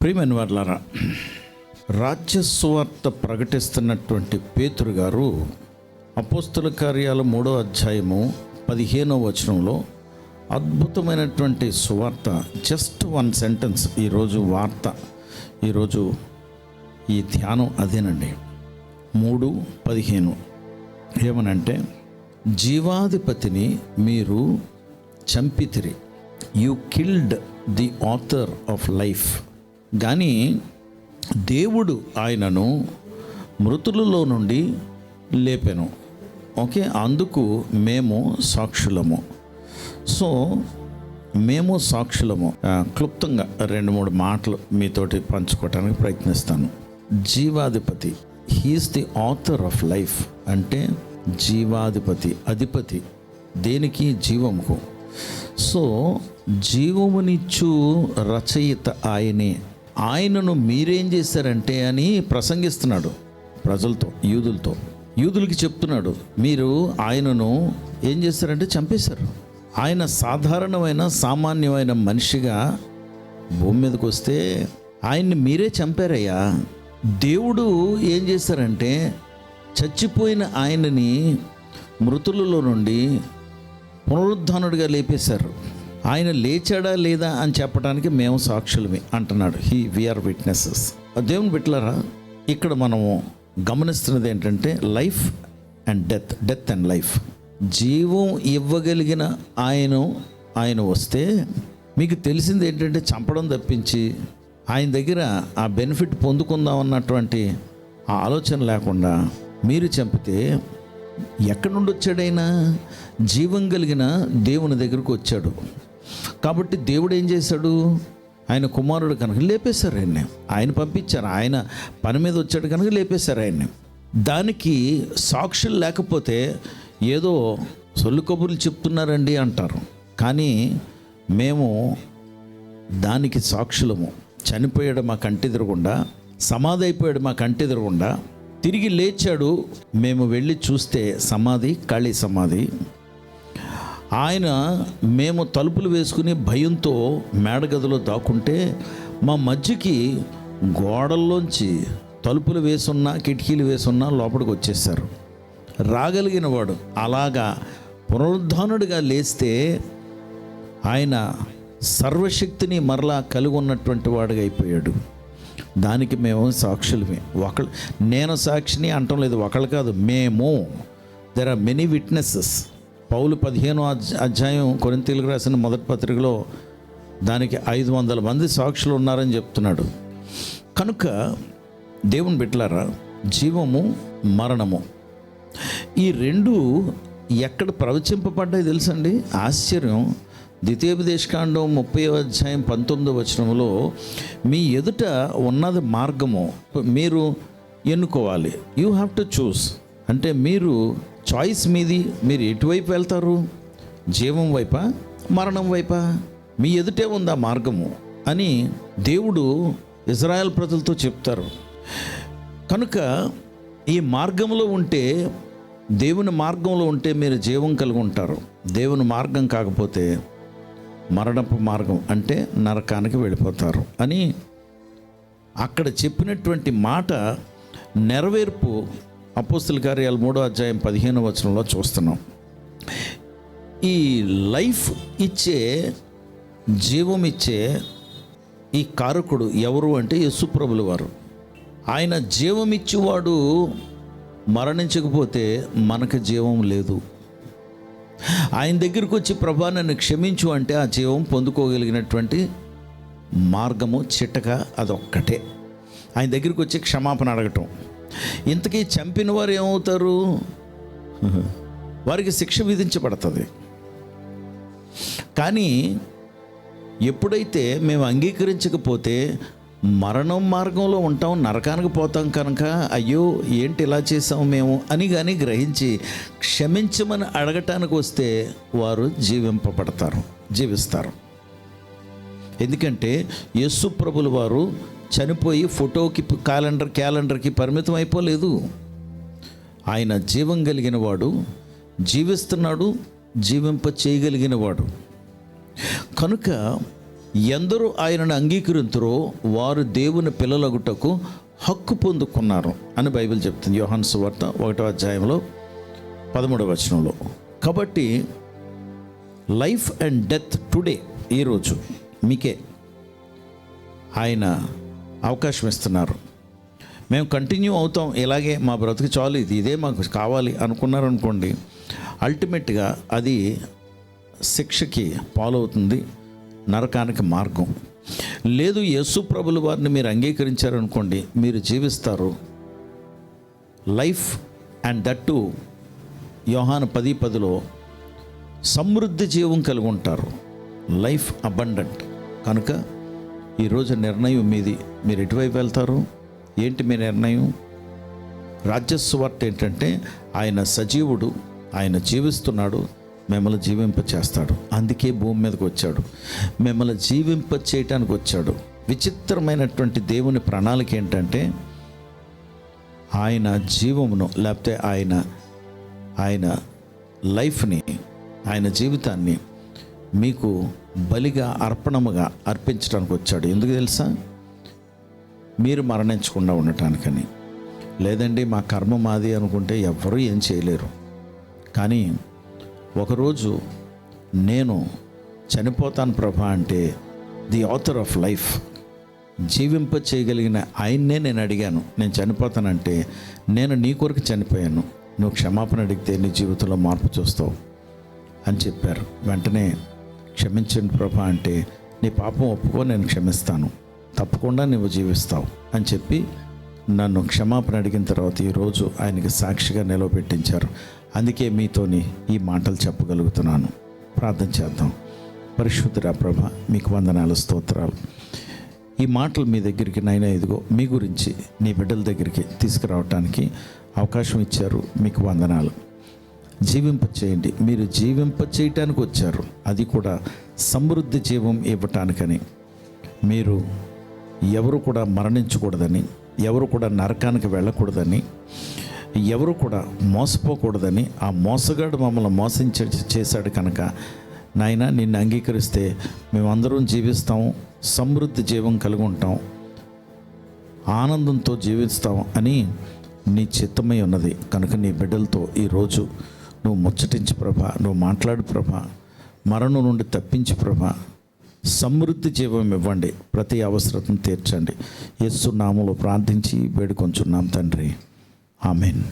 ప్రియమైన వారలారా, రాజ్య సువార్త ప్రకటిస్తున్నటువంటి పేతురు గారు అపోస్తల కార్యాలు 3వ అధ్యాయము 15వ వచనంలో అద్భుతమైనటువంటి సువార్త. Just one sentence. ఈరోజు ఈ ధ్యానం అదేనండి. 3:15 ఏమనంటే, జీవాధిపతిని మీరు చంపితిరి, you killed the author of life. కానీ దేవుడు ఆయనను మృతులలో నుండి లేపెను. ఓకే, అందుకు మేము సాక్షులము. సో మేము సాక్షులము. క్లుప్తంగా 2-3 మాటలు మీతోటి పంచుకోవటానికి ప్రయత్నిస్తాను. జీవాధిపతి, he is the author of life. అంటే జీవాధిపతి, అధిపతి దేనికి? జీవముకు. సో జీవమునిచ్చు రచయిత ఆయనే. ఆయనను మీరేం చేశారంటే అని ప్రసంగిస్తున్నాడు ప్రజలతో, యూదులకి చెప్తున్నాడు. మీరు ఆయనను ఏం చేశారంటే చంపేశారు. ఆయన సామాన్యమైన మనిషిగా భూమి మీదకి వస్తే ఆయన్ని మీరే చంపారయ్యా. దేవుడు ఏం చేశారంటే చచ్చిపోయిన ఆయనని మృతులలో నుండి పునరుద్ధానుడిగా లేపేశారు. ఆయన లేచాడా లేదా అని చెప్పడానికి మేము సాక్షులమే అంటున్నాడు. We are witnesses. దేవుని బిడ్డలారా, ఇక్కడ మనము గమనిస్తున్నది ఏంటంటే life and death and life. జీవం ఇవ్వగలిగిన ఆయన వస్తే మీకు తెలిసింది ఏంటంటే చంపడం తప్పించి ఆయన దగ్గర ఆ బెనిఫిట్ పొందుకుందాం అన్నటువంటి ఆ ఆలోచన లేకుండా మీరు చంపితే ఎక్కడి నుండి వచ్చాడైనా? జీవం కలిగిన దేవుని దగ్గరకు వచ్చాడు. కాబట్టి దేవుడు ఏం చేశాడు? ఆయన కుమారుడు కనుక లేపేశారు ఆయన్ని. ఆయన పంపించారు, ఆయన పని మీద వచ్చాడు కనుక లేపేశారు ఆయన్ని. దానికి సాక్షులు లేకపోతే ఏదో సొల్లు కబుర్లు చెప్తున్నారండి అంటారు. కానీ మేము దానికి సాక్షులము. చనిపోయాడు మా కంటెదురుగుండా, సమాధి అయిపోయాడు మా కంటెదురుగుండా, తిరిగి లేచాడు. మేము వెళ్ళి చూస్తే సమాధి ఖాళీ సమాధి. మేము తలుపులు వేసుకుని భయంతో మేడగదిలో దాక్కుంటే మా మధ్యకి గోడల్లోంచి తలుపులు వేసున్నా కిటికీలు వేసున్నా లోపలికి వచ్చేసారు. రాగలిగిన వాడు అలాగా పునరుద్ధానుడిగా లేస్తే ఆయన సర్వశక్తిని మరలా కలిగి ఉన్నటువంటి వాడుగా అయిపోయాడు. దానికి మేము సాక్షులమే. నేను సాక్షిని అంటం లేదు, ఒకళ్ళు కాదు, మేము. There are many witnesses. పౌలు 15వ అధ్యాయం కొరింథీయులకు రాసిన మొదటి పత్రికలో దానికి 500 మంది సాక్షులు ఉన్నారని చెప్తున్నాడు. కనుక దేవుని బిడ్డలారా, జీవము మరణము ఈ రెండు ఎక్కడ ప్రవచింపబడ్డాయి తెలుసండి? ఆశ్చర్యం. ద్వితీయోపదేశకాండం 30వ అధ్యాయం 19వ వచనంలో మీ ఎదుట ఉన్నది మార్గము, మీరు ఎన్నుకోవాలి. You have to choose. అంటే మీరు చాయిస్ మీది. మీరు ఎటువైపు వెళ్తారు? జీవం వైపా, మరణం వైపా? మీ ఎదుటే ఉందా మార్గము అని దేవుడు ఇజ్రాయెల్ ప్రజలతో చెప్తారు. కనుక ఈ మార్గంలో ఉంటే, దేవుని మార్గంలో ఉంటే మీరు జీవం కలిగి ఉంటారు. దేవుని మార్గం కాకపోతే మరణపు మార్గం, అంటే నరకానికి వెళ్ళిపోతారు అని అక్కడ చెప్పినటువంటి మాట నెరవేర్పు అపోస్తల కార్యాలు 3వ అధ్యాయం 15వ వచనంలో చూస్తున్నాం. ఈ లైఫ్ ఇచ్చే, జీవం ఇచ్చే ఈ కారకుడు ఎవరు అంటే యేసుప్రభుల వారు. ఆయన జీవం ఇచ్చేవాడు మరణించకపోతే మనకు జీవం లేదు. ఆయన దగ్గరికి వచ్చి ప్రభా నన్ను క్షమించు అంటే ఆ జీవం పొందుకోగలిగినటువంటి మార్గము చిట్టక అదొక్కటే. ఆయన దగ్గరికి వచ్చి క్షమాపణ అడగటం. ఇంతకీ చంపిన వారు ఏమవుతారు? వారికి శిక్ష విధించబడుతుంది. కానీ ఎప్పుడైతే మేము అంగీకరించకపోతే మరణం మార్గంలో ఉంటాం, నరకానికి పోతాం. కనుక అయ్యో ఏంటి ఇలా చేసాం మేము అని కానీ గ్రహించి క్షమించమని అడగటానికి వస్తే వారు జీవిస్తారు. ఎందుకంటే యేసు ప్రభుల వారు చనిపోయి ఫోటోకి క్యాలెండర్కి పరిమితం అయిపోలేదు. ఆయన జీవం కలిగిన వాడు, జీవిస్తున్నాడు, జీవింప చేయగలిగిన వాడు. కనుక ఎందరూ ఆయనను అంగీకరింతురో వారు దేవుని పిల్లలగుటకు హక్కు పొందుకున్నారు అని బైబిల్ చెప్తుంది. యోహాను సువార్త 1వ అధ్యాయంలో 13వ వచనంలో. కాబట్టి లైఫ్ అండ్ డెత్ టుడే, ఈరోజు మీకే ఆయన అవకాశం ఇస్తున్నారు. మేము కంటిన్యూ అవుతాం, ఇలాగే మా బ్రతుకు చాలు, ఇదే మాకు కావాలి అనుకున్నారనుకోండి, అల్టిమేట్గా అది శిక్షకి పాలవుతుంది, నరకానికి మార్గం. లేదు, యేసు ప్రభుల వారిని మీరు అంగీకరించారనుకోండి, మీరు జీవిస్తారు లైఫ్ అండ్ దట్ టు యోహాను 10:10లో సమృద్ధి జీవం కలిగి ఉంటారు, లైఫ్ అబండెంట్. కనుక ఈరోజు నిర్ణయం మీది, మీరు ఎటువైపు వెళ్తారు? ఏంటి మీ నిర్ణయం? రాజ్యస్వార్త ఏంటంటే ఆయన సజీవుడు, ఆయన జీవిస్తున్నాడు, మిమ్మల్ని జీవింప చేస్తాడు. అందుకే భూమి మీదకి వచ్చాడు, మిమ్మల్ని జీవింప చేయటానికి వచ్చాడు. విచిత్రమైనటువంటి దేవుని ప్రణాళిక ఏంటంటే ఆయన జీవమును, లేకపోతే ఆయన లైఫ్ని, ఆయన జీవితాన్ని మీకు బలిగా, అర్పణముగా అర్పించడానికి వచ్చాడు. ఎందుకు తెలుసా? మీరు మరణించకుండా ఉండటానికని. లేదండి మా కర్మ మాది అనుకుంటే ఎవ్వరూ ఏం చేయలేరు. కానీ ఒకరోజు నేను చనిపోతాను ప్రభా అంటే ది ఆథర్ ఆఫ్ లైఫ్, జీవింప చేయగలిగిన ఆయన్నే నేను అడిగాను. నేను చనిపోతానంటే నేను నీ కొరకు చనిపోయాను, నువ్వు క్షమాపణ అడిగితే నీ జీవితంలో మార్పు చూస్తావు అని చెప్పారు. వెంటనే క్షమించండి ప్రభా అంటే, నీ పాపం ఒప్పుకో, నేను క్షమిస్తాను, తప్పకుండా నువ్వు జీవిస్తావు అని చెప్పి నన్ను క్షమాపణ అడిగిన తర్వాత ఈరోజు ఆయనకి సాక్షిగా నిలవబెట్టించారు. అందుకే మీతోని ఈ మాటలు చెప్పగలుగుతున్నాను. ప్రార్థన చేద్దాం. పరిశుద్ధుడా ప్రభ, మీకు వందనాలు, స్తోత్రాలు. ఈ మాటలు మీ దగ్గరికి నైనా ఇదిగో మీ గురించి నీ బిడ్డల దగ్గరికి తీసుకురావటానికి అవకాశం ఇచ్చారు. మీకు వందనాలు. జీవింప చేయండి. మీరు జీవింప చేయటానికి వచ్చారు, అది కూడా సమృద్ధి జీవం ఇవ్వటానికని. మీరు ఎవరు కూడా మరణించకూడదని, ఎవరు కూడా నరకానికి వెళ్ళకూడదని, ఎవరు కూడా మోసపోకూడదని, ఆ మోసగాడు మమ్మల్ని చేశాడు కనుక నాయన నిన్ను అంగీకరిస్తే మేమందరం జీవిస్తాం, సమృద్ధి జీవం కలిగి ఉంటాం, ఆనందంతో జీవిస్తాం అని నీ చిత్తమై ఉన్నది. కనుక నీ బిడ్డలతో ఈరోజు నువ్వు ముచ్చటించి ప్రభా, నువ్వు మాట్లాడు ప్రభా, మరణం నుండి తప్పించి ప్రభా, సమృద్ధి జీవం ఇవ్వండి, ప్రతి అవసరతను తీర్చండి. యేసు నామములో ప్రార్థించి వేడుకొంచున్నాం తండ్రి, ఆమేన్.